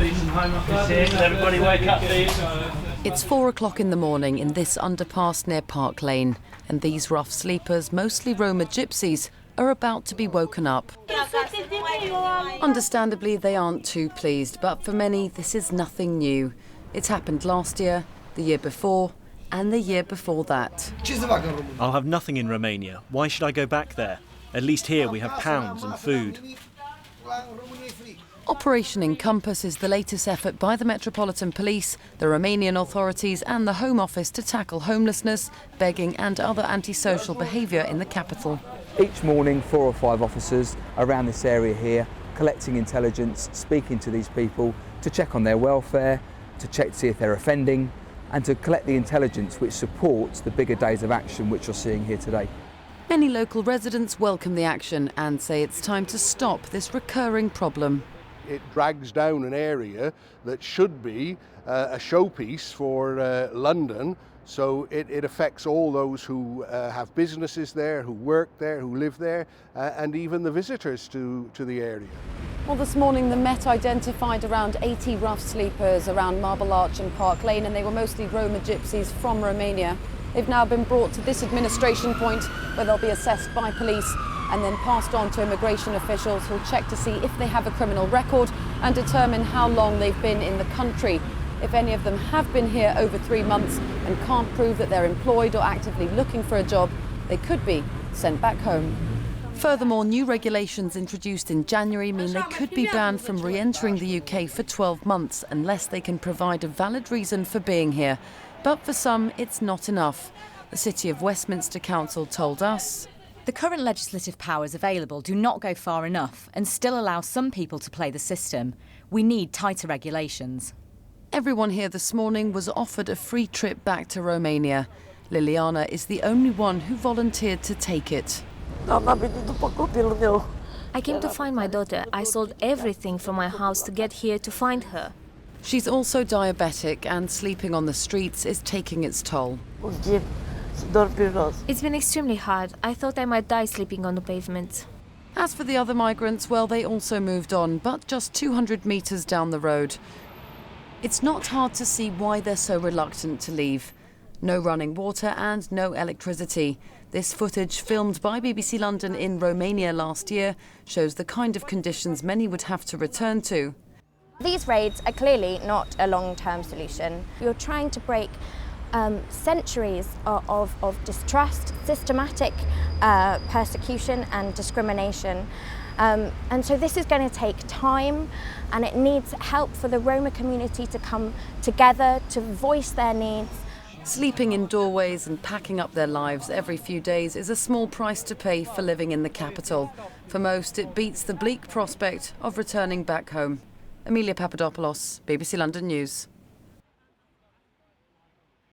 Everybody wake up, please. It's 4 o'clock in the morning in this underpass near Park Lane, and these rough sleepers, mostly Roma Gypsies, are about to be woken up. Understandably, they aren't too pleased, but for many, this is nothing new. It's happened last year, the year before, and the year before that. I'll have nothing in Romania. Why should I go back there? At least here we have pounds and food. Operation Encompass is the latest effort by the Metropolitan Police, the Romanian authorities and the Home Office to tackle homelessness, begging and other antisocial behaviour in the capital. Each morning 4 or 5 officers around this area here collecting intelligence, speaking to these people to check on their welfare, to check to see if they're offending and to collect the intelligence which supports the bigger days of action which you're seeing here today. Many local residents welcome the action and say it's time to stop this recurring problem. It drags down an area that should be a showpiece for London, so it affects all those who have businesses there, who work there, who live there, and even the visitors to the area. Well, this morning the Met identified around 80 rough sleepers around Marble Arch and Park Lane, and they were mostly Roma Gypsies from Romania. They've now been brought to this administration point where they'll be assessed by police and then passed on to immigration officials who'll check to see if they have a criminal record and determine how long they've been in the country. If any of them have been here over 3 months and can't prove that they're employed or actively looking for a job, they could be sent back home. Furthermore, new regulations introduced in January mean they could be banned from re-entering the UK for 12 months unless they can provide a valid reason for being here. But for some, it's not enough. The City of Westminster Council told us, the current legislative powers available do not go far enough and still allow some people to play the system. We need tighter regulations. Everyone here this morning was offered a free trip back to Romania. Liliana is the only one who volunteered to take it. I came to find my daughter. I sold everything from my house to get here to find her. She's also diabetic, and sleeping on the streets is taking its toll. It's been extremely hard. I thought I might die sleeping on the pavement. As for the other migrants, well, they also moved on, but just 200 metres down the road. It's not hard to see why they're so reluctant to leave. No running water and no electricity. This footage, filmed by BBC London in Romania last year, shows the kind of conditions many would have to return to. These raids are clearly not a long-term solution. You're trying to break centuries of distrust, systematic persecution and discrimination. And so this is going to take time, and it needs help for the Roma community to come together, to voice their needs. Sleeping in doorways and packing up their lives every few days is a small price to pay for living in the capital. For most, it beats the bleak prospect of returning back home. Emilia Papadopoulos, BBC London News.